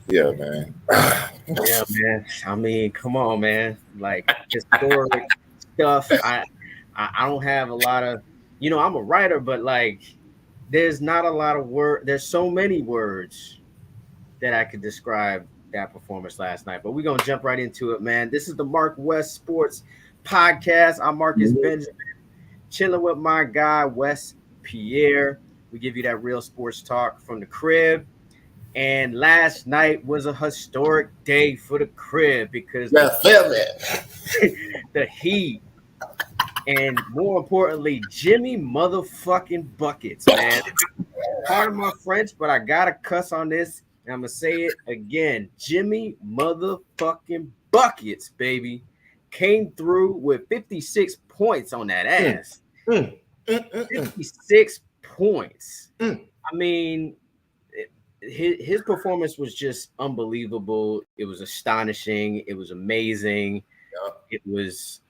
Yeah, man. Yeah, man. I mean, come on, man. Like historic stuff. I don't have a lot of, I'm a writer, but like, there's not a lot of word. There's so many words that I could describe that performance last night. But we're gonna jump right into it, man. This is the MarcWes Sports Podcast. I'm Marcus Benjamin, chilling with my guy Wes Pierre. We give you that real sports talk from the crib. And last night was a historic day for the crib because Yeah, feel the Heat, and more importantly, Jimmy motherfucking buckets, man. Pardon my French, but I gotta cuss on this. And I'm gonna say it again. Jimmy motherfucking buckets, baby, came through with 56 points on that ass. 56 points. I mean, his performance was just unbelievable. It was astonishing. It was amazing. It was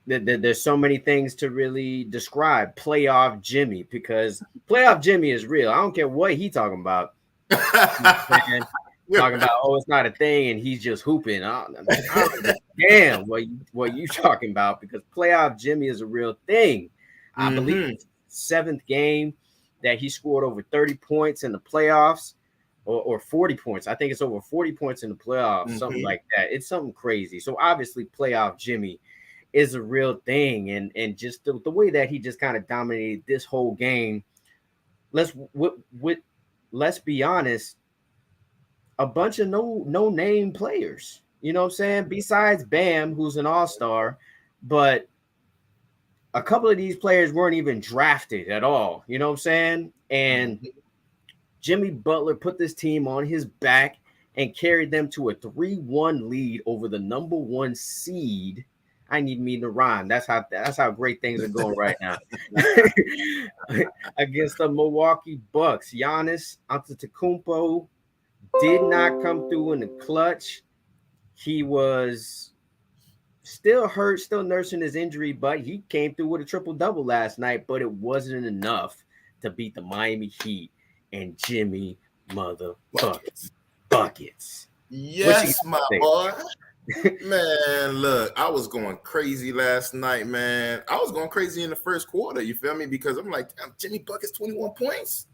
there's so many things to really describe playoff Jimmy, because playoff Jimmy is real. I don't care what he talking about. Talking about, oh, it's not a thing, and he's just hooping. I don't understand what you talking about, because playoff Jimmy is a real thing. I believe it's seventh game that he scored over 30 points in the playoffs, or 40 points. I think it's over 40 points in the playoffs, something like that. It's something crazy. So obviously playoff Jimmy is a real thing, and just the way that he just kind of dominated this whole game. Let's be honest, a bunch of no name players, you know what I'm saying, besides Bam, who's an all-star, but a couple of these players weren't even drafted at all, you know what I'm saying? And Jimmy Butler put this team on his back and carried them to a 3-1 lead over the number one seed. I need me to rhyme. That's how great things are going right now. Against the Milwaukee Bucks. Giannis Antetokounmpo did not come through in the clutch. He was still hurt, still nursing his injury, but he came through with a triple-double last night, but it wasn't enough to beat the Miami Heat and Jimmy motherfucking buckets. Yes, my boy. Man, look, I was going crazy last night, man. I was going crazy in the first quarter, you feel me? Because I'm like, damn, Jimmy Buckets, 21 points.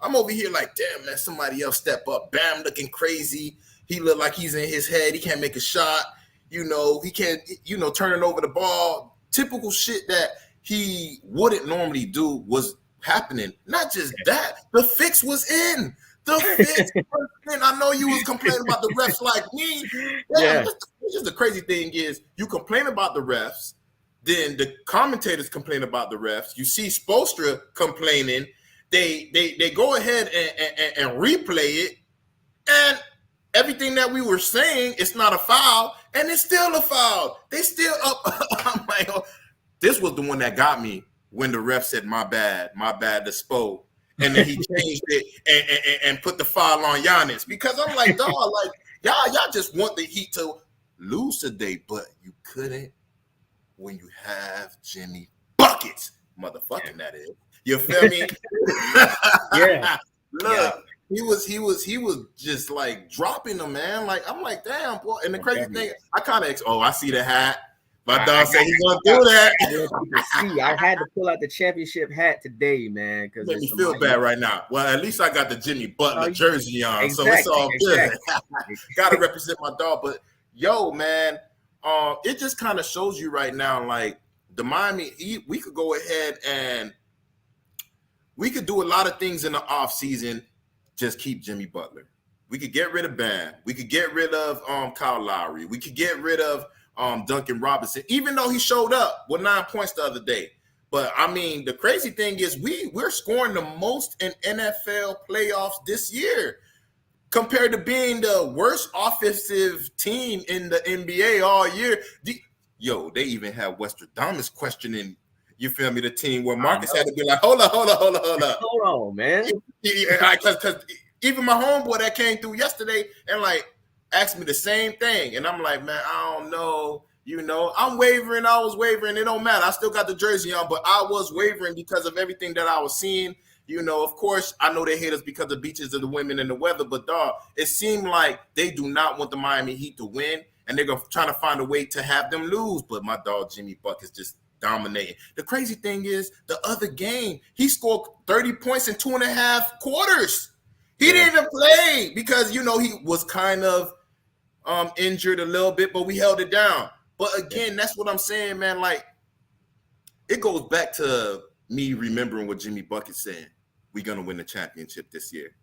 I'm over here like, damn, man, somebody else step up. Bam, looking crazy. He looked like he's in his head. He can't make a shot. You know, he can't, turning over the ball. Typical shit that he wouldn't normally do was happening. Not just that, the fix was in. The fix was in. I know you was complaining about the refs like me. Yeah. Just the crazy thing is, you complain about the refs, then the commentators complain about the refs. You see Spoelstra complaining. They go ahead and replay it, and everything that we were saying, it's not a foul, and it's still a foul. They still up. I'm like, oh, this was the one that got me when the ref said, my bad, to Spo. And then he changed it and put the foul on Giannis, because I'm like, dog, like y'all just want the Heat to lose today, but you couldn't when you have Jimmy Buckets, motherfucking that is. You feel me? Yeah. Look, he was just like dropping them, man. Like, I'm like, damn, boy. And the crazy thing, I kind of I see the hat. My dog said he's gonna do that. I had to pull out the championship hat today, man, because it makes me feel bad right now. Well, at least I got the Jimmy Butler jersey on, so it's all good. Gotta represent my dog. But yo, man, it just kind of shows you right now, like the Miami Heat, we could go ahead and we could do a lot of things in the offseason, just keep Jimmy Butler. We could get rid of Bam. We could get rid of Kyle Lowry. We could get rid of Duncan Robinson, even though he showed up with 9 points the other day. But, I mean, the crazy thing is we're scoring the most in NFL playoffs this year compared to being the worst offensive team in the NBA all year. They even had Westradamus questioning, you feel me, the team where Marcus had to be like, hold up. Hold on, man. Because even my homeboy that came through yesterday and like asked me the same thing. And I'm like, man, I don't know. I'm wavering. I was wavering. It don't matter. I still got the jersey on, but I was wavering because of everything that I was seeing. Of course, I know they hate us because of the beaches of the women and the weather, but dog, it seemed like they do not want the Miami Heat to win, and they're gonna try to find a way to have them lose. But my dog Jimmy Buckets just dominating. The crazy thing is, the other game, he scored 30 points in 2.5 quarters. He didn't even play because he was kind of injured a little bit, but we held it down. But again, that's what I'm saying, man. Like, it goes back to me remembering what Jimmy Buckets said. We're gonna win the championship this year.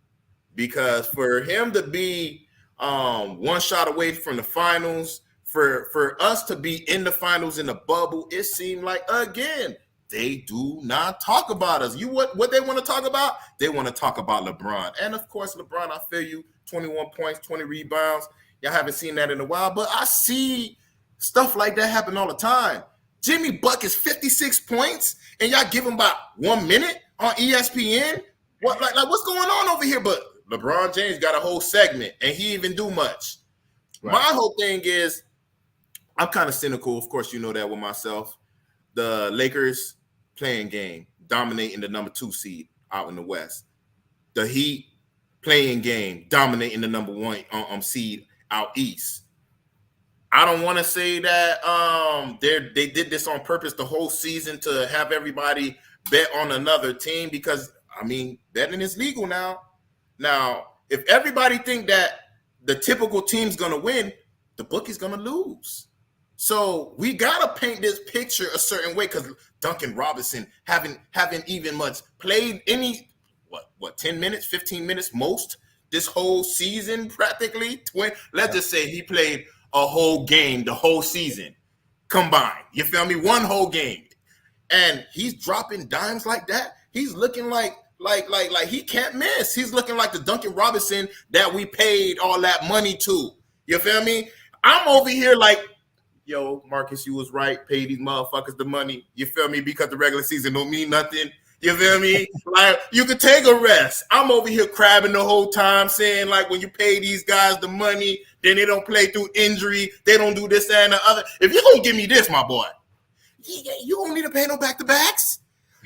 Because for him to be one shot away from the finals, for us to be in the finals in the bubble, it seemed like, again, they do not talk about us. What they want to talk about? They want to talk about LeBron. And of course, LeBron, I feel you, 21 points, 20 rebounds. Y'all haven't seen that in a while, but I see stuff like that happen all the time. Jimmy Buckets 56 points, and y'all give him about 1 minute on ESPN. What's going on over here? But LeBron James got a whole segment, and he even do much. Right. My whole thing is, I'm kind of cynical. Of course, you know that with myself. The Lakers playing game, dominating the number 2 seed out in the West. The Heat playing game, dominating the number 1 seed out East. I don't want to say that they did this on purpose the whole season to have everybody bet on another team because, betting is legal now. Now, if everybody think that the typical team's going to win, the bookie's going to lose. So we got to paint this picture a certain way because Duncan Robinson haven't even much played any, 10 minutes, 15 minutes most this whole season practically. Let's just say he played a whole game, the whole season combined. You feel me? One whole game. And he's dropping dimes like that. He's looking like he can't miss. He's looking like the Duncan Robinson that we paid all that money to. You feel me? I'm over here like, yo, Marcus, you was right. Pay these motherfuckers the money. You feel me? Because the regular season don't mean nothing. You feel me? Like, you could take a rest. I'm over here crabbing the whole time saying, like, when you pay these guys the money, then they don't play through injury. They don't do this, that, and the other. If you're going to give me this, my boy, you don't need to pay no back-to-backs.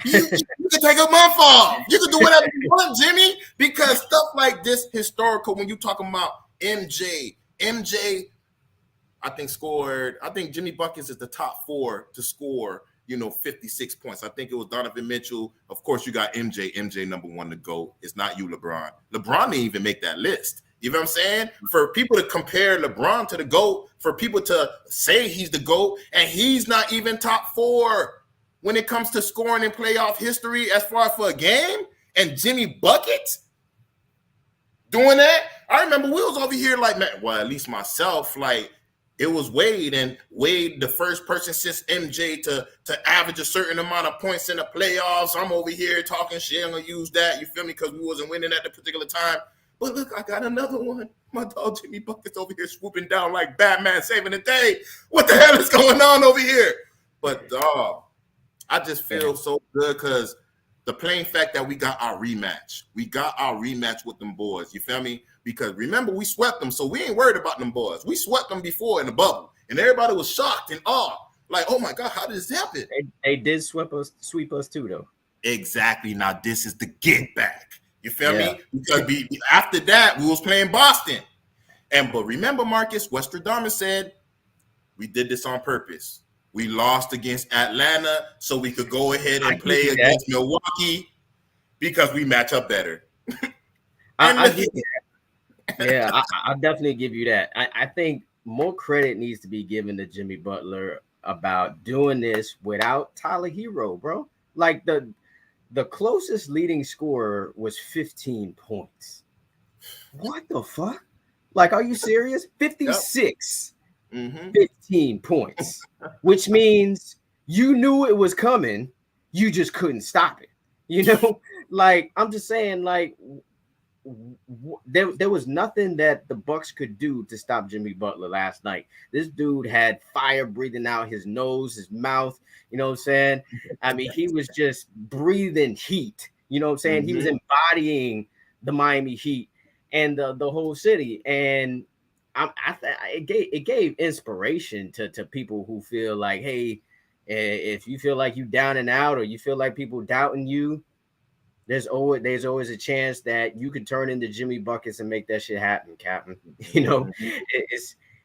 You can take a month off. You can do whatever you want, Jimmy, because stuff like this historical, when you talking about MJ, I think Jimmy Buckets is the top 4 to score, 56 points. I think it was Donovan Mitchell. Of course, you got MJ number 1 to go. It's not you, LeBron. LeBron didn't even make that list. You know what I'm saying? For people to compare LeBron to the GOAT, for people to say he's the GOAT, and he's not even top 4 when it comes to scoring in playoff history as far as for a game, and Jimmy Buckets doing that. I remember we was over here like, man, well, at least myself, like, it was Wade, and Wade, the first person since MJ to average a certain amount of points in the playoffs. I'm over here talking shit. I'm going to use that, you feel me, because we wasn't winning at the particular time. But look, I got another one. My dog Jimmy Buckets over here swooping down like Batman saving the day. What the hell is going on over here? But, dog, I just feel so good because the plain fact that we got our rematch. We got our rematch with them boys. You feel me? Because remember, we swept them, so we ain't worried about them boys. We swept them before in the bubble, and everybody was shocked and awe. Like, oh, my God, how did this happen? They did sweep us too, though. Exactly. Now, this is the get back. You feel me? Because after that, we was playing Boston. But remember, Marcus, Westradamus said, we did this on purpose. We lost against Atlanta so we could go ahead and play against Milwaukee because we match up better. I give you that. Yeah, I'll definitely give you that. I think more credit needs to be given to Jimmy Butler about doing this without Tyler Hero, bro. Like, the closest leading scorer was 15 points. What the fuck? Like, are you serious? 56. Mm-hmm. 15 points, which means you knew it was coming. You just couldn't stop it. Like, I'm just saying, like, there was nothing that the Bucks could do to stop Jimmy Butler last night. This dude had fire breathing out his nose, his mouth. You know what I'm saying? I mean, he was just breathing heat. You know what I'm saying? Mm-hmm. He was embodying the Miami Heat and the whole city. And it gave inspiration to people who feel like, hey, if you feel like you down and out, or you feel like people doubting you, there's always a chance that you could turn into Jimmy Buckets and make that shit happen, Captain. You know,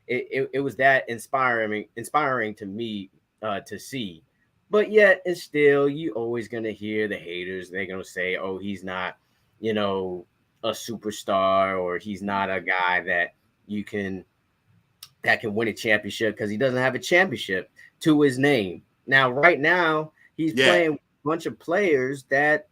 it was that inspiring to me to see. But yet, and still, you always gonna hear the haters. They're gonna say, "Oh, he's not, you know, a superstar, or he's not a guy that can win a championship because he doesn't have a championship to his name." Now, right now, he's playing with a bunch of players that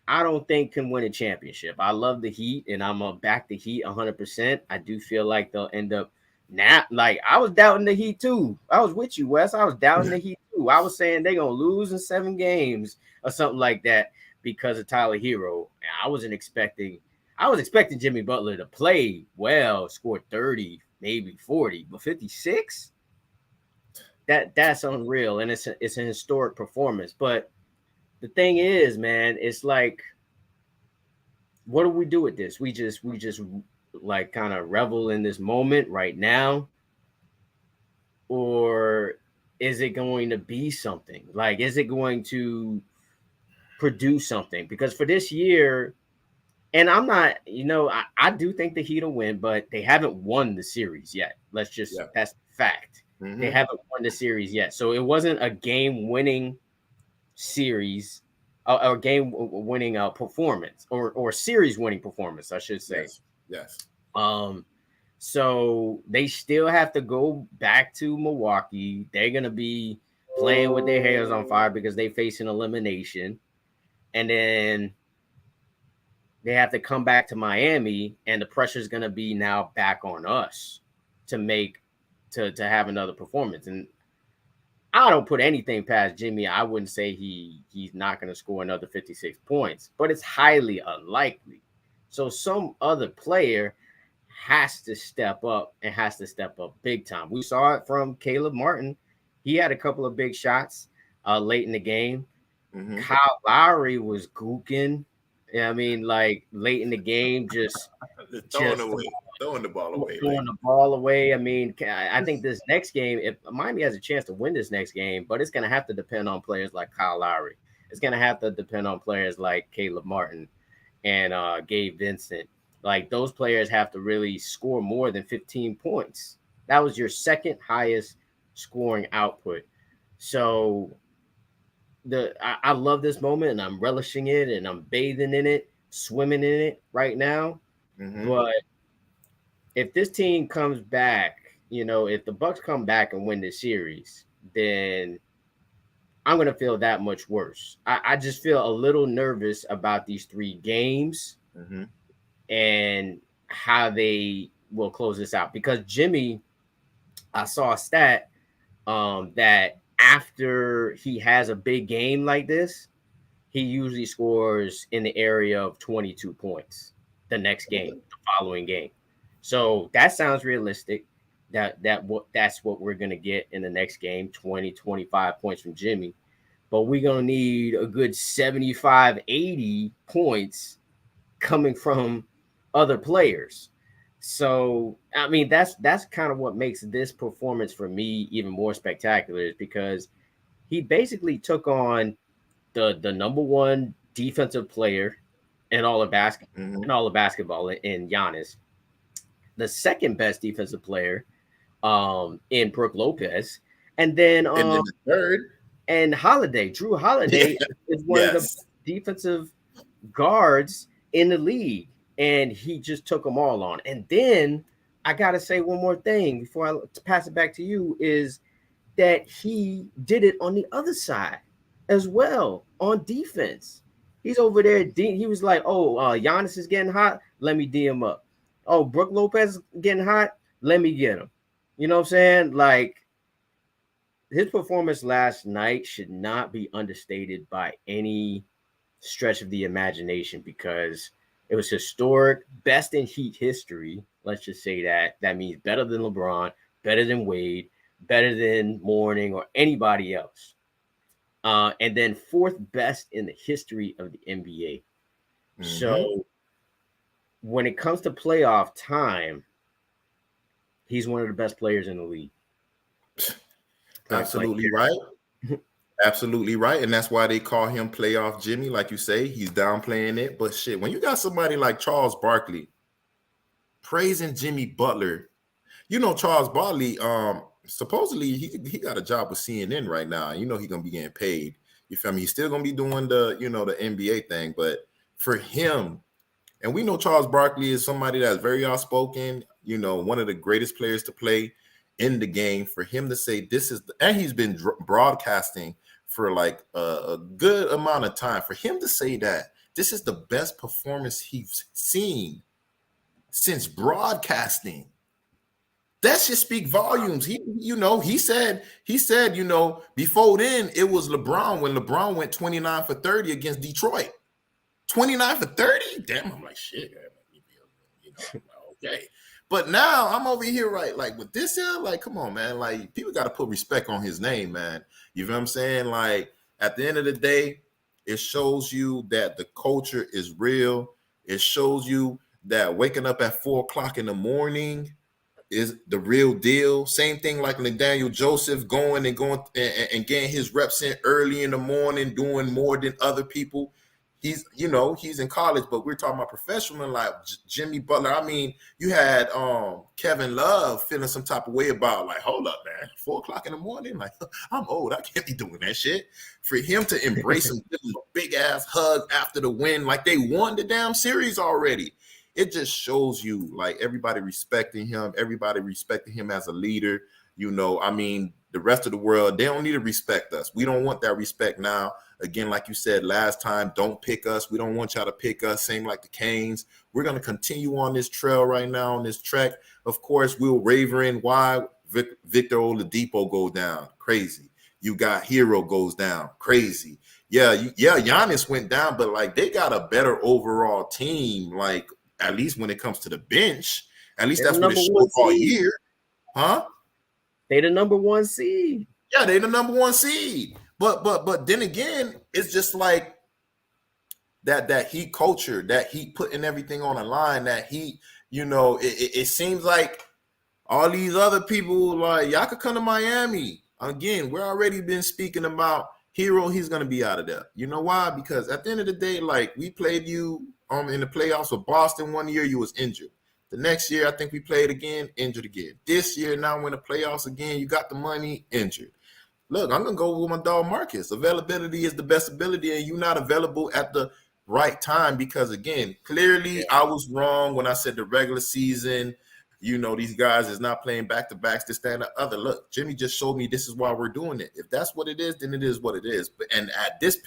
I don't think can win a championship. I love the Heat, and I'm gonna back the Heat 100%. I do feel like they'll end up now. Like, I was doubting the Heat too. I was with you, Wes. I was doubting the Heat too. I was saying they're gonna lose in 7 games or something like that because of Tyler Hero. And I was expecting Jimmy Butler to play well, score 30, maybe 40, but 56. That's unreal, and it's an historic performance. But the thing is, man, it's like, what do we do with this? We just like kind of revel in this moment right now, or is it going to be something? Like, is it going to produce something? Because for this year, and I'm not, I do think the Heat will win, but they haven't won the series yet. That's the fact. They haven't won the series yet. So it wasn't a game-winning series, or game-winning performance, or series-winning performance, I should say. Yes. So they still have to go back to Milwaukee. They're going to be playing with their hairs on fire because they face an elimination. And then they have to come back to Miami, and the pressure is going to be now back on us to have another performance. And I don't put anything past Jimmy. I wouldn't say he's not going to score another 56 points, but it's highly unlikely. So some other player has to step up, and has to step up big time. We saw it from Caleb Martin. He had a couple of big shots late in the game. Kyle Lowry was gooking. I mean, like, late in the game, just throwing the ball away. I mean, I think this next game, if Miami has a chance to win this next game, but it's going to have to depend on players like Kyle Lowry. It's going to have to depend on players like Caleb Martin and Gabe Vincent. Like, those players have to really score more than 15 points. That was your second highest scoring output. So I love this moment, and I'm relishing it, and I'm bathing in it, swimming in it right now. But if this team comes back, if the Bucks come back and win this series, then I'm going to feel that much worse. I just feel a little nervous about these 3 games and how they will close this out. Because Jimmy, I saw a stat that after he has a big game like this, he usually scores in the area of 22 points the next game, the following game. So that sounds realistic. That's what we're going to get in the next game, 20, 25 points from Jimmy. But we're going to need a good 75, 80 points coming from other players. So, I mean, that's kind of what makes this performance for me even more spectacular, is because he basically took on the number 1 defensive player in all of basketball in Giannis, the second best defensive player in Brook Lopez, and then the third, and Drew Holiday is one of the defensive guards in the league. And he just took them all on. And then I got to say one more thing before I pass it back to you, is that he did it on the other side as well on defense. He's over there. He was like, Giannis is getting hot. Let me D him up. Oh, Brook Lopez is getting hot. Let me get him. You know what I'm saying? Like, his performance last night should not be understated by any stretch of the imagination, because it was historic, best in Heat history. Let's just say that. That means better than LeBron, better than Wade, better than Mourning or anybody else. And then 4th best in the history of the NBA. So when it comes to playoff time, he's one of the best players in the league. Absolutely right. Absolutely right. And that's why they call him playoff Jimmy. Like you say, he's downplaying it. But shit, when you got somebody like Charles Barkley praising Jimmy Butler, Charles Barkley, supposedly he got a job with CNN right now. He's gonna be getting paid. You feel me? He's still gonna be doing the NBA thing, but for him, and we know Charles Barkley is somebody that's very outspoken, one of the greatest players to play in the game. For him to say this is, and he's been broadcasting for like a good amount of time. For him to say that this is the best performance he's seen since broadcasting, that should speak volumes. He said, before then it was LeBron when LeBron went 29 for 30 against Detroit. 29 for 30? Damn, I'm like, shit. Okay. But now I'm over here, right? Like with this here, like, come on, man. Like, people got to put respect on his name, man. You know what I'm saying? Like, at the end of the day, it shows you that the culture is real. It shows you that waking up at 4:00 in the morning is the real deal. Same thing like Daniel Joseph going and getting his reps in early in the morning, doing more than other people. He's in college, but we're talking about professional like Jimmy Butler. I mean, you had Kevin Love feeling some type of way about like, hold up, man, 4:00 in the morning. Like, I'm old. I can't be doing that shit. For him to embrace him, give him a big ass hug after the win, like they won the damn series already. It just shows you like everybody respecting him as a leader. I mean, the rest of the world, they don't need to respect us. We don't want that respect now. Again, like you said last time, don't pick us. We don't want y'all to pick us. Same like the Canes. We're going to continue on this trail right now, on this trek. Of course, we'll waver in. Why? Victor Oladipo go down. Crazy. You got Hero goes down. Crazy. Yeah, Giannis went down, but like they got a better overall team, like at least when it comes to the bench. At least that's what it showed all year. Huh? They the number 1 seed. Yeah, they the number 1 seed. But then again, it's just like that Heat culture, that Heat putting everything on the line, that Heat, it seems like all these other people, like, y'all could come to Miami. Again, we're already been speaking about Hero. He's going to be out of there. You know why? Because at the end of the day, like, we played you in the playoffs with Boston one year, you was injured. The next year, I think we played again, injured again. This year, now we're in the playoffs again, you got the money, injured. Look, I'm going to go with my dog Marcus. Availability is the best ability, and you're not available at the right time because, again, clearly I was wrong when I said the regular season, these guys is not playing back-to-backs, this, that, and the other. Look, Jimmy just showed me this is why we're doing it. If that's what it is, then it is what it is. And at this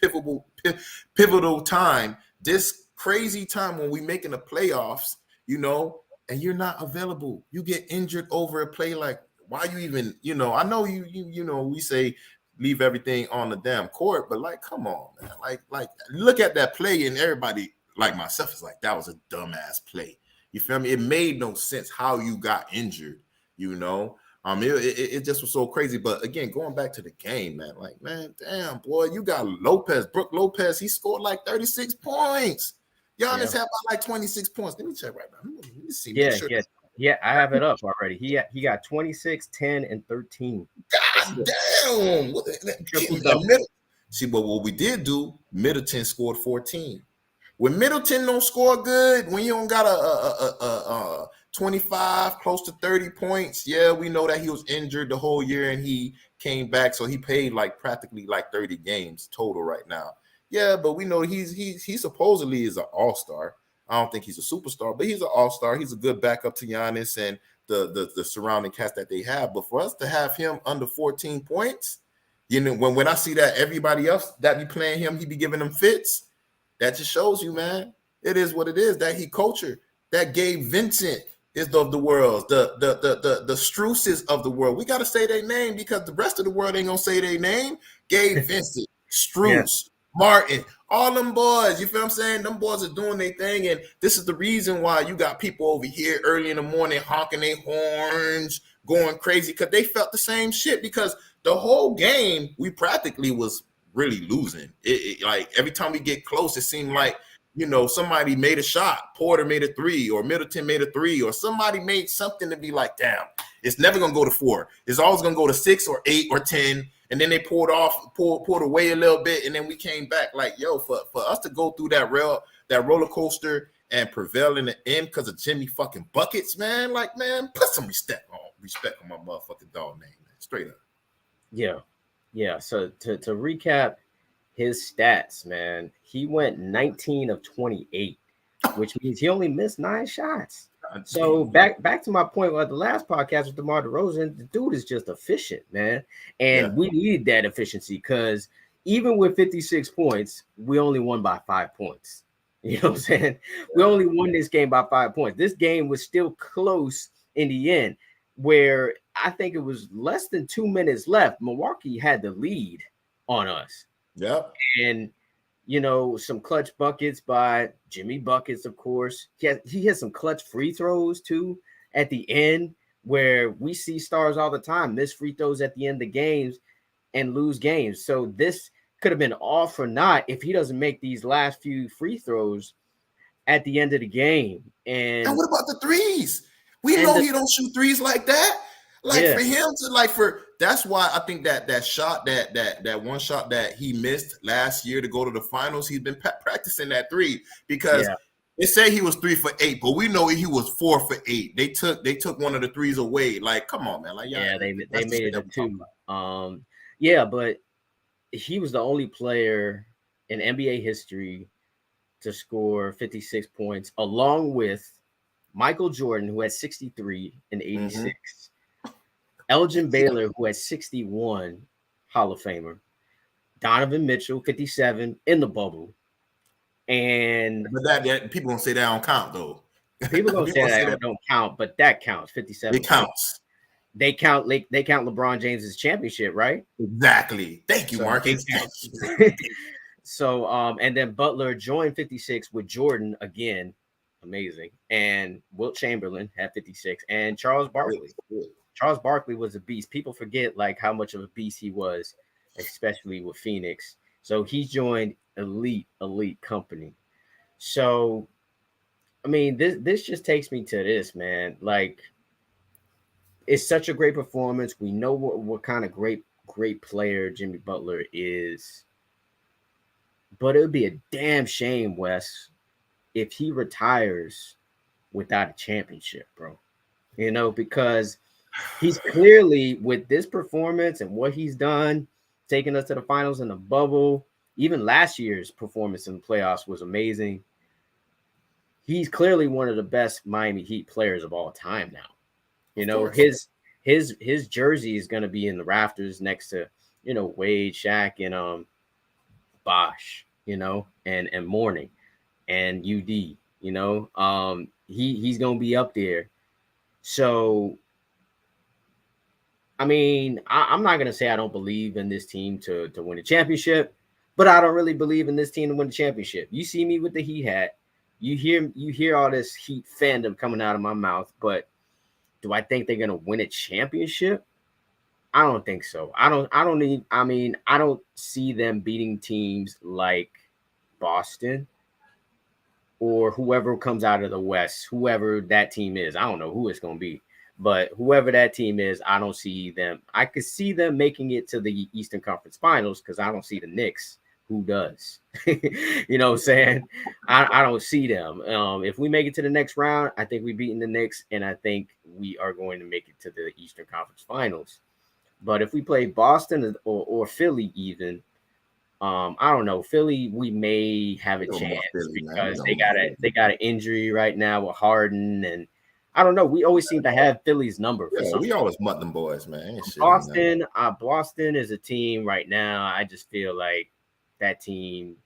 pivotal time, this crazy time when we making the playoffs, and you're not available, you get injured over a play like, why you even, I know we say leave everything on the damn court, but like, come on, man. Like look at that play and everybody like myself is like, that was a dumbass play. You feel me? It made no sense how you got injured, it just was so crazy. But again, going back to the game, man, like, man, damn, boy, you got Brook Lopez. He scored like 36 points. Giannis had about like 26 points. Let me check right now. Let me see. Yeah, I have it up already. He got 26, 10, and 13. God damn. See, but what we did do, Middleton scored 14. When Middleton don't score good, when you don't got a 25, close to 30 points, yeah, we know that he was injured the whole year and he came back. So he played like practically like 30 games total right now. Yeah, but we know he supposedly is an all-star. I don't think he's a superstar, but he's an all-star. He's a good backup to Giannis and the surrounding cast that they have. But for us to have him under 14 points, when I see that everybody else that be playing him, he be giving them fits, that just shows you, man, it is what it is. That Heat culture, that Gabe Vincent is of the world, the Struces of the world. We got to say their name because the rest of the world ain't going to say their name. Gabe Vincent, Struce. Martin, all them boys, you feel what I'm saying? Them boys are doing their thing, and this is the reason why you got people over here early in the morning honking their horns, going crazy, because they felt the same shit, because the whole game, we practically was really losing. It like, every time we get close, it seemed like, somebody made a shot, Porter made a 3, or Middleton made a 3, or somebody made something to be like, damn, it's never going to go to 4. It's always going to go to 6 or 8 or 10, and then they pulled away a little bit, and then we came back. Like, yo, for us to go through that roller coaster and prevail in the end because of Jimmy fucking buckets, man. Like, man, put some respect on my motherfucking dog name, man. Straight up. Yeah. So to recap his stats, man, he went 19 of 28, which means he only missed 9 shots. So back to my point about the last podcast with DeMar DeRozan, the dude is just efficient, man. And we needed that efficiency because even with 56 points, we only won by 5 points. You know what I'm saying? We only won this game by 5 points. This game was still close in the end, where I think it was less than 2 minutes left. Milwaukee had the lead on us. Yep. And some clutch buckets by Jimmy Buckets, of course. He had some clutch free throws too at the end, where we see stars all the time miss free throws at the end of games and lose games. So this could have been all for naught if he doesn't make these last few free throws at the end of the game. And what about the threes? We know he don't shoot threes like that. Like for him to that's why I think that shot, that one shot that he missed last year to go to the finals, he's been practicing that three because they say he was 3 for 8, but we know he was 4 for 8. They took one of the threes away. Like, come on, man. Like, they made it a 2. But he was the only player in NBA history to score 56 points, along with Michael Jordan, who had 63 and 86. Mm-hmm. Elgin Baylor, who had 61, Hall of Famer. Donovan Mitchell, 57 in the bubble. But that people gonna say that don't count though. People gonna say that don't count, but that counts. 57. It counts. They count LeBron James's championship, right? Exactly. Thank you, Marcus. So and then Butler joined 56 with Jordan again. Amazing. And Wilt Chamberlain had 56 and Charles Barkley. Charles Barkley was a beast. People forget like how much of a beast he was, especially with Phoenix. So he joined elite company. So, I mean, this just takes me to this, man. Like, it's such a great performance. We know what kind of great player Jimmy Butler is. But it would be a damn shame, Wes, if he retires without a championship, bro. Because he's clearly, with this performance and what he's done, taking us to the finals in the bubble, even last year's performance in the playoffs was amazing. He's clearly one of the best Miami Heat players of all time now. His jersey is going to be in the rafters next to, Wade, Shaq, and Bosh, and Mourning and UD, he's going to be up there. So, I mean, I'm not going to say I don't believe in this team to win a championship, but I don't really believe in this team to win the championship. You see me with the Heat hat. You hear all this Heat fandom coming out of my mouth, but do I think they're going to win a championship? I don't think so. I don't see them beating teams like Boston or whoever comes out of the West, whoever that team is. I don't know who it's going to be. But whoever that team is, I don't see them. I could see them making it to the Eastern Conference Finals because I don't see the Knicks. Who does? You know what I'm saying? I don't see them. If we make it to the next round, I think we're beating the Knicks, and I think we are going to make it to the Eastern Conference Finals. But if we play Boston or Philly even, I don't know. Philly, we may have a chance because they got an injury right now with Harden, and I don't know. We always seem to have Philly's number. Yeah, we always mutt them boys, man. Boston is a team right now. I just feel like that team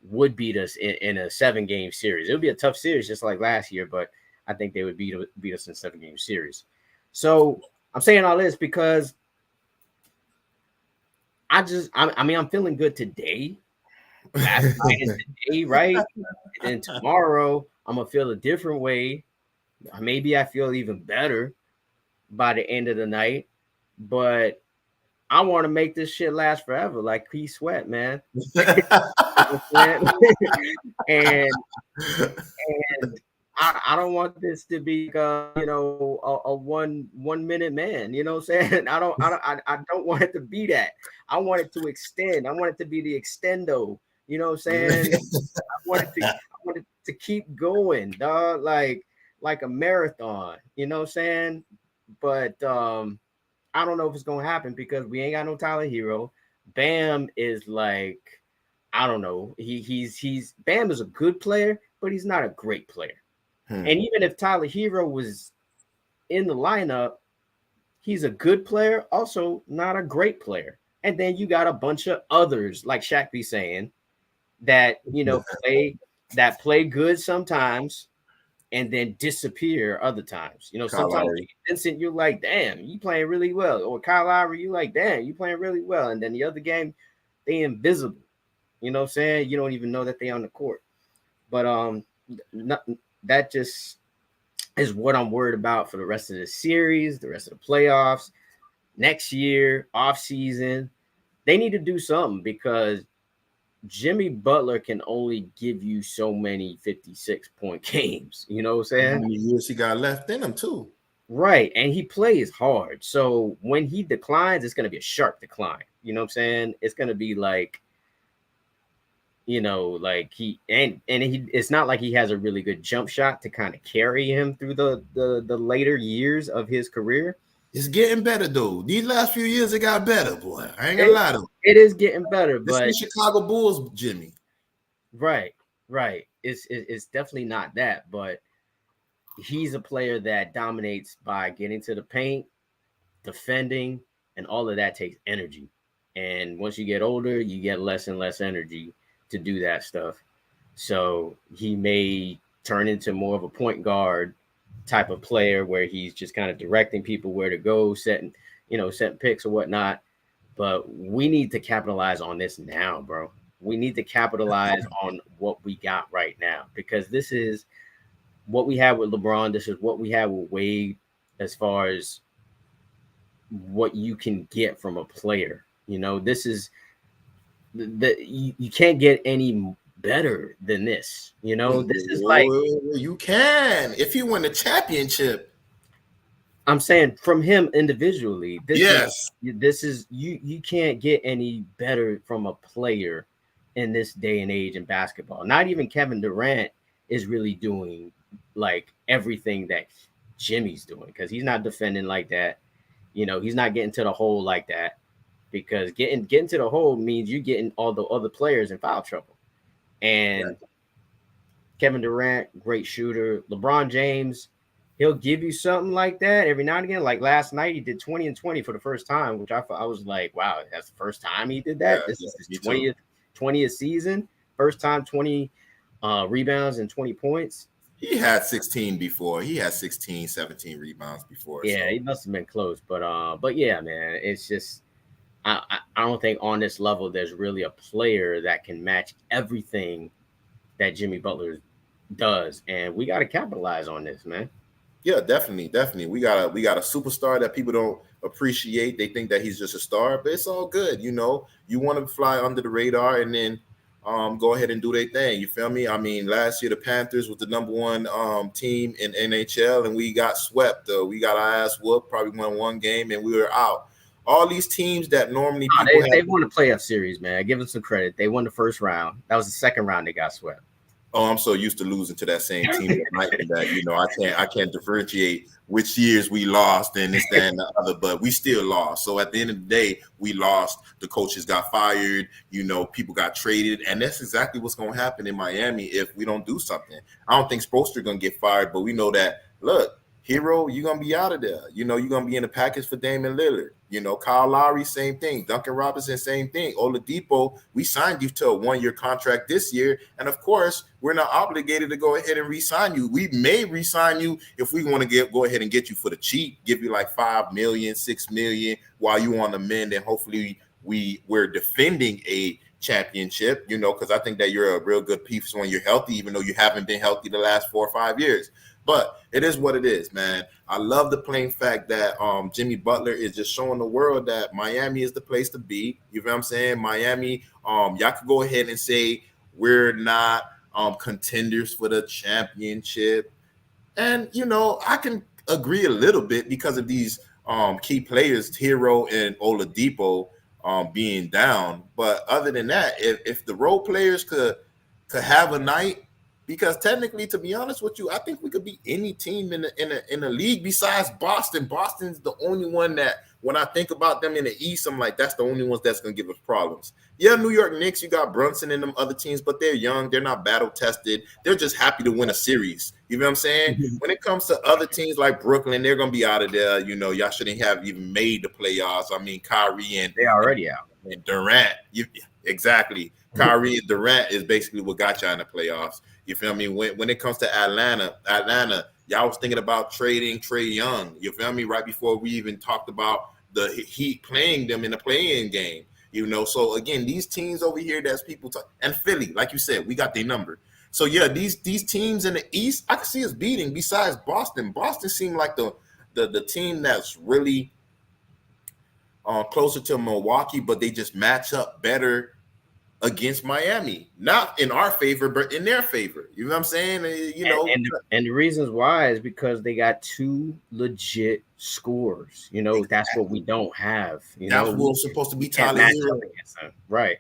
would beat us in a 7-game series. It would be a tough series just like last year, but I think they would beat us in a 7-game series. So I'm saying all this because I'm feeling good today. Last night and today, right? And tomorrow I'm gonna feel a different way. Maybe I feel even better by the end of the night, but I want to make this shit last forever, like P Sweat, man. and I don't want this to be a 1 minute man. You know what I'm saying? I don't want it to be that. I want it to extend. I want it to be the extendo. You know what I'm saying? I want it to keep going, dog. Like a marathon. You know what I'm saying? But I don't know if it's gonna happen because we ain't got no Tyler Hero. Bam is like, I don't know. He's Bam is a good player, but he's not a great player. And even if Tyler Hero was in the lineup, he's a good player, also not a great player. And then you got a bunch of others, like Shaq be saying, that play good sometimes and then disappear other times. Sometimes Vincent, you're like, damn, you playing really well. Or Kyle Lowry, you like, damn, you playing really well. And then the other game, they invisible. You know what I'm saying? You don't even know that they on the court. But that just is what I'm worried about for the rest of the series, the rest of the playoffs, next year, off season. They need to do something because Jimmy Butler can only give you so many 56-point games. You know what I'm saying? How many years he got left in him too? Right. And he plays hard. So when he declines, it's going to be a sharp decline. You know what I'm saying? It's going to be like, like it's not like he has a really good jump shot to kind of carry him through the later years of his career. It's getting better though. These last few years, it got better, boy. I ain't gonna lie to you. It is getting better, but this is Chicago Bulls, Jimmy. Right. It's definitely not that, but he's a player that dominates by getting to the paint, defending, and all of that takes energy. And once you get older, you get less and less energy to do that stuff. So he may turn into more of a point guard type of player where he's just kind of directing people where to go, setting picks or whatnot. But we need to capitalize on this now, bro. We need to capitalize on what we got right now because this is what we have with LeBron. This is what we have with Wade as far as what you can get from a player. This is you can't get any better than this. This is like you can if you win the championship. I'm saying from him individually. This is you can't get any better from a player in this day and age in basketball. Not even Kevin Durant is really doing like everything that Jimmy's doing because he's not defending like that. He's not getting to the hole like that. Because getting to the hole means you're getting all the other players in foul trouble. And Kevin Durant, great shooter. LeBron James, he'll give you something like that every now and again. Like last night, he did 20 and 20 for the first time, which I was like, wow, that's the first time he did that. This is his 20th season. First time 20 rebounds and 20 points. He had 16 before. He had 16, 17 rebounds before. Yeah, he must have been close. But yeah, man, it's just I don't think on this level there's really a player that can match everything that Jimmy Butler does, and we got to capitalize on this, man. Yeah, definitely. We got a superstar that people don't appreciate. They think that he's just a star, but it's all good. You want to fly under the radar and then go ahead and do their thing. You feel me? I mean, last year the Panthers was the number one team in NHL, and we got swept. We got our ass whooped. Probably won one game, and we were out. All these teams that normally they won the playoff series, man. Give them some credit. They won the first round. That was the second round they got swept. Oh, I'm so used to losing to that same team that I can't differentiate which years we lost and this, that, and the other, but we still lost. So at the end of the day, we lost. The coaches got fired, people got traded, and that's exactly what's going to happen in Miami if we don't do something. I don't think Spoelstra going to get fired, but we know that, look, Hero, you're going to be out of there. You're going to be in the package for Damian Lillard. Kyle Lowry, same thing. Duncan Robinson, same thing. Oladipo, we signed you to a one-year contract this year. And, of course, we're not obligated to go ahead and re-sign you. We may re-sign you if we want to go ahead and get you for the cheap, give you like $5 million, $6 million while you on the mend, and hopefully we're defending a championship, because I think that you're a real good piece when you're healthy, even though you haven't been healthy the last 4 or 5 years. But it is what it is, man. I love the plain fact that Jimmy Butler is just showing the world that Miami is the place to be. You know what I'm saying? Miami, y'all could go ahead and say we're not contenders for the championship. And I can agree a little bit because of these key players, Hero and Oladipo, being down. But other than that, if the role players could have a night, because technically, to be honest with you, I think we could beat any team in the league besides Boston. Boston's the only one that, when I think about them in the East, I'm like, that's the only ones that's gonna give us problems. Yeah, New York Knicks, you got Brunson and them other teams, but they're young, they're not battle tested. They're just happy to win a series. You know what I'm saying? When it comes to other teams like Brooklyn, they're gonna be out of there. Y'all shouldn't have even made the playoffs. I mean, Kyrie and they're already out. And Durant, exactly. Kyrie and Durant is basically what got y'all in the playoffs. You feel me? When it comes to Atlanta, y'all was thinking about trading Trae Young. You feel me? Right before we even talked about the Heat playing them in the play-in game. So again, these teams over here, that's people talk, and Philly, like you said, we got their number. So yeah, these teams in the East, I can see us beating. Besides Boston, Boston seemed like the team that's really closer to Milwaukee, but they just match up better against Miami. Not in our favor, but in their favor. You know what I'm saying? And the reasons why is because they got two legit scores. Exactly. That's what we don't have. That's what was supposed to be Tyler Hero. Right.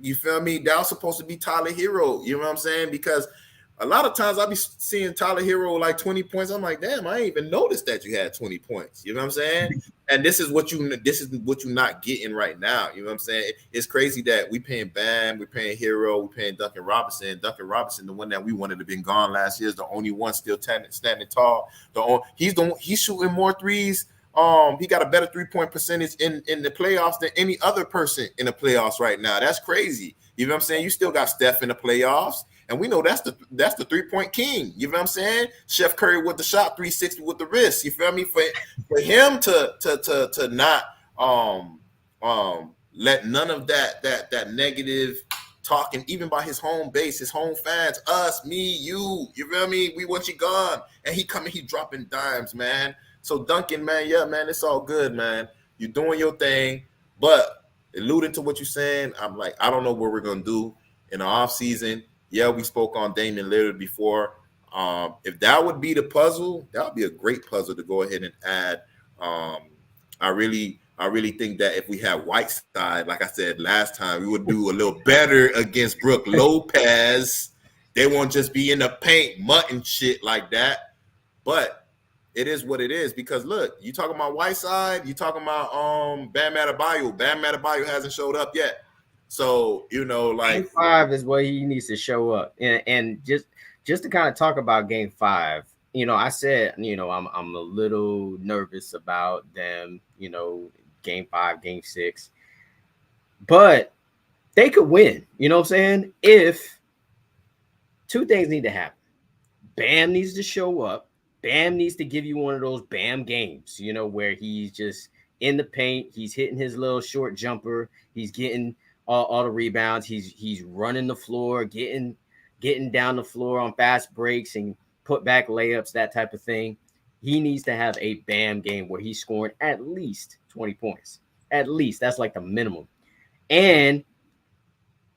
You feel me? That was supposed to be Tyler Hero. You know what I'm saying? Because a lot of times I'll be seeing Tyler Hero like 20 points. I'm like, damn, I ain't even noticed that you had 20 points. You know what I'm saying? And this is what you're not getting right now. You know what I'm saying? It's crazy that we paying Bam, we're paying Hero, we're paying Duncan Robinson. Duncan Robinson, the one that we wanted to have been gone last year, is the only one still standing tall. He's shooting more threes. He got a better 3-point percentage in the playoffs than any other person in the playoffs right now. That's crazy. You know what I'm saying? You still got Steph in the playoffs. And we know that's the 3-point king. You know what I'm saying? Chef Curry with the shot, 360 with the wrist. You feel me? For him to not let none of that negative talking, even by his home base, his home fans, us, me, you feel me? We want you gone. And he dropping dimes, man. So Duncan, man, yeah, man, it's all good, man. You're doing your thing, but alluding to what you're saying, I'm like, I don't know what we're gonna do in the offseason. Yeah, we spoke on Damian Lillard before. If that would be the puzzle, that would be a great puzzle to go ahead and add. I really think that if we had Whiteside, like I said last time, we would do a little better against Brook Lopez. They won't just be in the paint mutton shit like that. But it is what it is, because look, you talking about Whiteside, you talking about Bam Adebayo. Bam Adebayo hasn't showed up yet. So, like Game 5 is where he needs to show up. And just to kind of talk about Game 5, I said, I'm a little nervous about them, Game 5, Game 6. But they could win, you know what I'm saying? If two things need to happen. Bam needs to show up. Bam needs to give you one of those Bam games, where he's just in the paint, he's hitting his little short jumper, he's getting all the rebounds, he's running the floor, getting down the floor on fast breaks and put back layups, that type of thing. He needs to have a Bam game where he's scoring at least 20 points. At least. That's like the minimum. And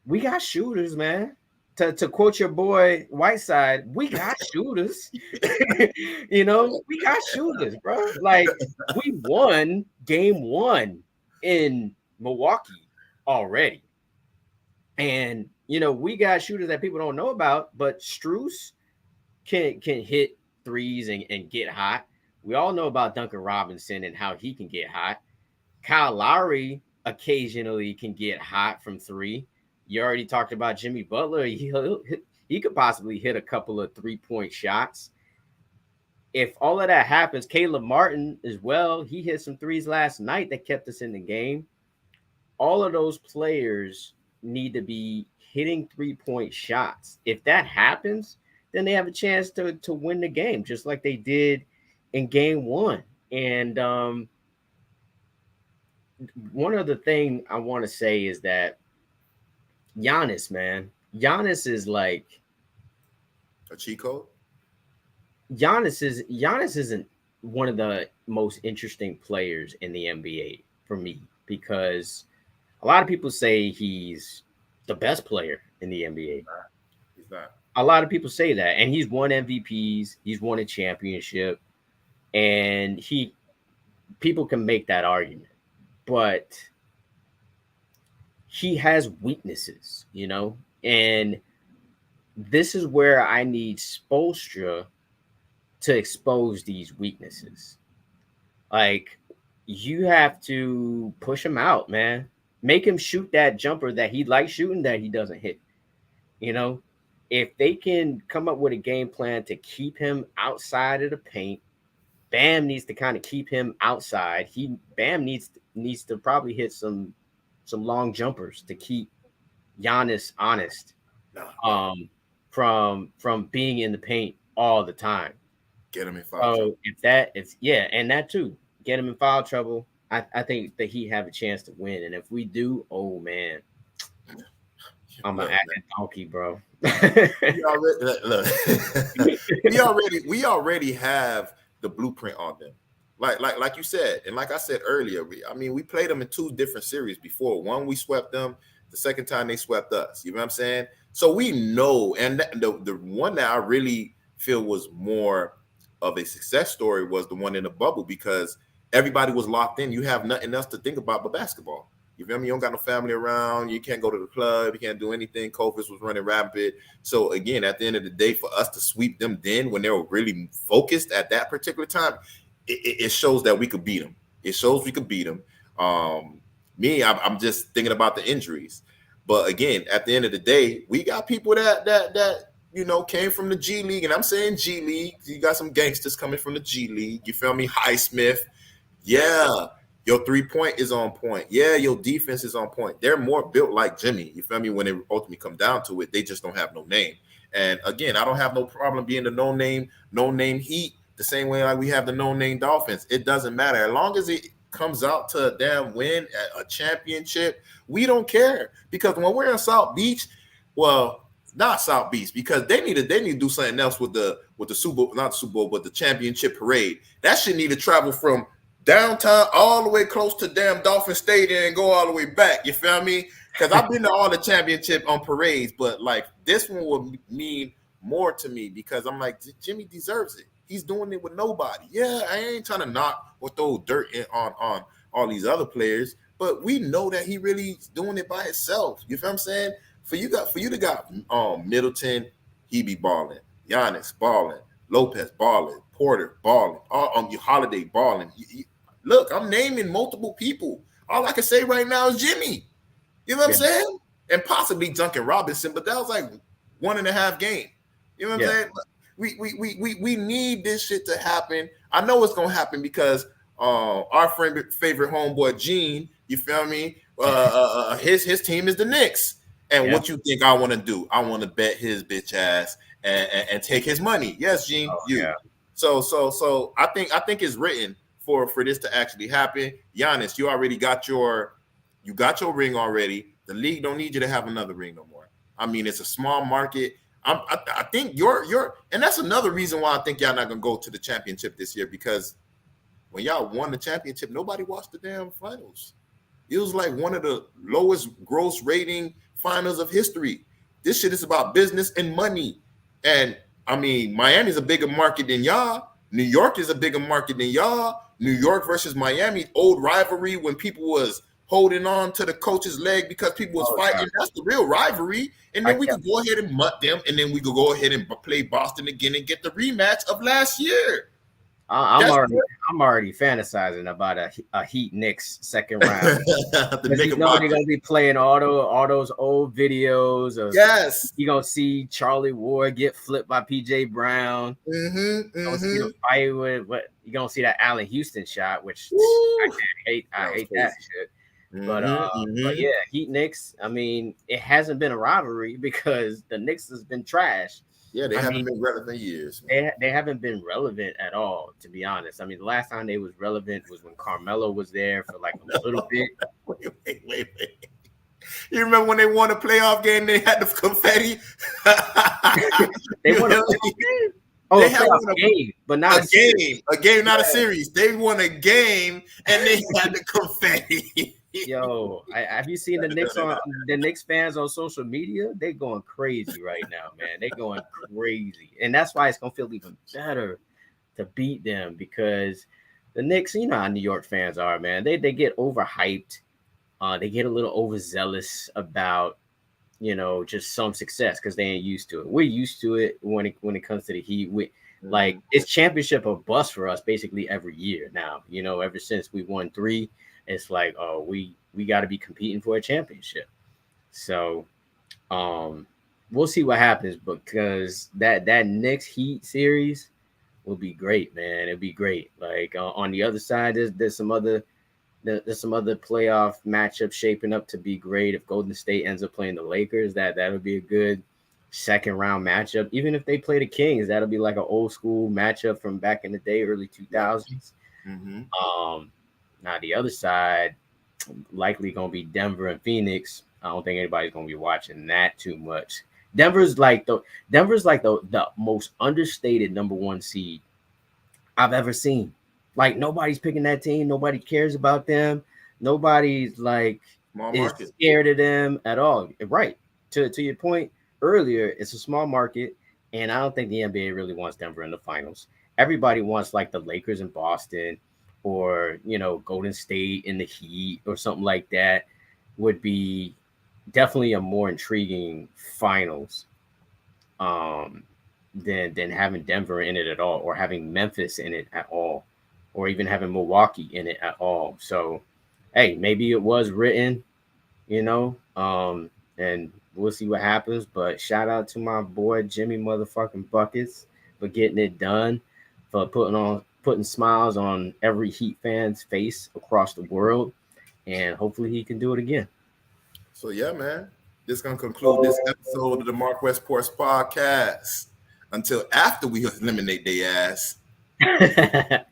we got shooters, man. To quote your boy Whiteside, we got shooters. We got shooters, bro. Like, we won Game 1 in Milwaukee already. And, we got shooters that people don't know about, but Strus can hit threes and get hot. We all know about Duncan Robinson and how he can get hot. Kyle Lowry occasionally can get hot from three. You already talked about Jimmy Butler. He could possibly hit a couple of 3-point shots. If all of that happens, Caleb Martin as well, he hit some threes last night that kept us in the game. All of those players need to be hitting 3-point shots. If that happens, then they have a chance to win the game, just like they did in Game 1. And one other thing I want to say is that Giannis, man, Giannis is like a cheat code. Giannis isn't one of the most interesting players in the NBA for me, because a lot of people say he's the best player in the NBA. He's not. A lot of people say that, and he's won MVPs, he's won a championship, and people can make that argument, but he has weaknesses, and this is where I need Spoelstra to expose these weaknesses. Like, you have to push him out, man. Make him shoot that jumper that he likes shooting that he doesn't hit. If they can come up with a game plan to keep him outside of the paint, Bam needs to kind of keep him outside. Bam needs to probably hit some long jumpers to keep Giannis honest from being in the paint all the time. Get him in foul trouble. And that too. Get him in foul trouble. I think that he have a chance to win. And if we do, oh man, I'm gonna act a donkey, bro. we already have the blueprint on them. Like you said, and like I said earlier, we played them in 2 different series before. One, we swept them. The second time they swept us. You know what I'm saying? So we know, and the one that I really feel was more of a success story was the one in the bubble, because everybody was locked in. You have nothing else to think about but basketball. You feel me? You don't got no family around. You can't go to the club. You can't do anything. COVID was running rapid. So again, at the end of the day, for us to sweep them then when they were really focused at that particular time, it shows that we could beat them. It shows we could beat them. I'm just thinking about the injuries. But again, at the end of the day, we got people that came from the G League. And I'm saying G League. You got some gangsters coming from the G League. You feel me? Highsmith. Yeah. Your 3-point is on point. Yeah, your defense is on point. They're more built like Jimmy. You feel me? When it ultimately come down to it, they just don't have no name. And again, I don't have no problem being the no name Heat the same way like we have the no name Dolphins. It doesn't matter. As long as it comes out to a damn win, a championship, we don't care. Because when we're in South Beach, well, not South Beach, because they need to do something else with the Super Bowl, not the Super Bowl, but the championship parade. That shit need to travel from downtown all the way close to damn Dolphin Stadium and go all the way back. You feel me? Because I've been to all the championship on parades, but like this one would mean more to me because I'm like, Jimmy deserves it. He's doing it with nobody. Yeah, I ain't trying to knock or throw dirt on all these other players, but we know that he really is doing it by himself. You feel what I'm saying? For you to got Middleton, he be balling. Giannis balling. Lopez balling. Porter balling. Your Holiday balling. Look, I'm naming multiple people. All I can say right now is Jimmy. You know what I'm saying? And possibly Duncan Robinson, but that was like 1.5 game. You know what I'm saying? We need this shit to happen. I know it's gonna happen because our favorite homeboy Gene, you feel me? His team is the Knicks. And what you think I want to do? I want to bet his bitch ass and take his money. Yes, Gene. So I think it's written for this to actually happen. Giannis, you already got your ring already. The league don't need you to have another ring no more. I mean, it's a small market. I think you're and that's another reason why I think y'all not gonna go to the championship this year, because when y'all won the championship, nobody watched the damn finals. It was like one of the lowest gross rating finals of history. This shit is about business and money. And I mean, Miami's a bigger market than y'all. New York is a bigger market than y'all. New York versus Miami, old rivalry when people was holding on to the coach's leg because people was fighting. That's the real rivalry. And then we could go ahead and mutt them, and then we could go ahead and play Boston again and get the rematch of last year. I'm already fantasizing about a Heat Knicks second round. You know they're gonna be playing all those old videos of you gonna see Charlie Ward get flipped by PJ Brown. You gonna see the fight with you gonna see that Allen Houston shot, which I hate that shit. But yeah, Heat Knicks. I mean, it hasn't been a rivalry because the Knicks has been trash. Yeah, they haven't been relevant years. They haven't been relevant at all, to be honest. I mean, the last time they was relevant was when Carmelo was there for like a little bit. Wait. You remember when they won a playoff game? They had the confetti. They won a playoff game. Oh, they had a game, but not a game, not a series. They won a game and they had the confetti. Yo, have you seen the Knicks fans on social media? They going crazy right now, man. They going crazy, and that's why it's gonna feel even better to beat them, because the Knicks, you know how New York fans are, man. They get overhyped. They get a little overzealous about, you know, just some success because they ain't used to it. We're used to it when it comes to the Heat. Like, it's championship or bust for us basically every year now. You know, ever since we won 3, it's like, oh, we got to be competing for a championship. So, we'll see what happens, because that Knicks Heat series will be great, man. It'll be great. Like, on the other side, there's some other playoff matchups shaping up to be great. If Golden State ends up playing the Lakers, that would be a good second round matchup. Even if they play the Kings, that'll be like an old school matchup from back in the day, early 2000s. Now the other side, likely gonna be Denver and Phoenix. I don't think anybody's gonna be watching that too much. Denver's like the most understated number 1 seed I've ever seen. Like, nobody's picking that team. Nobody cares about them. Nobody's like is scared of them at all. Right. To your point earlier, it's a small market, and I don't think the NBA really wants Denver in the finals. Everybody wants like the Lakers in Boston, or, you know, Golden State in the Heat or something like that. Would be definitely a more intriguing finals than having Denver in it at all, or having Memphis in it at all, or even having Milwaukee in it at all. So, hey, maybe it was written, you know, and we'll see what happens. But shout out to my boy Jimmy motherfucking Buckets for getting it done, for putting smiles on every Heat fan's face across the world, and hopefully he can do it again. So yeah, man, this is gonna conclude this episode of the MarcWes Sport Podcast. Until after we eliminate their ass. Right.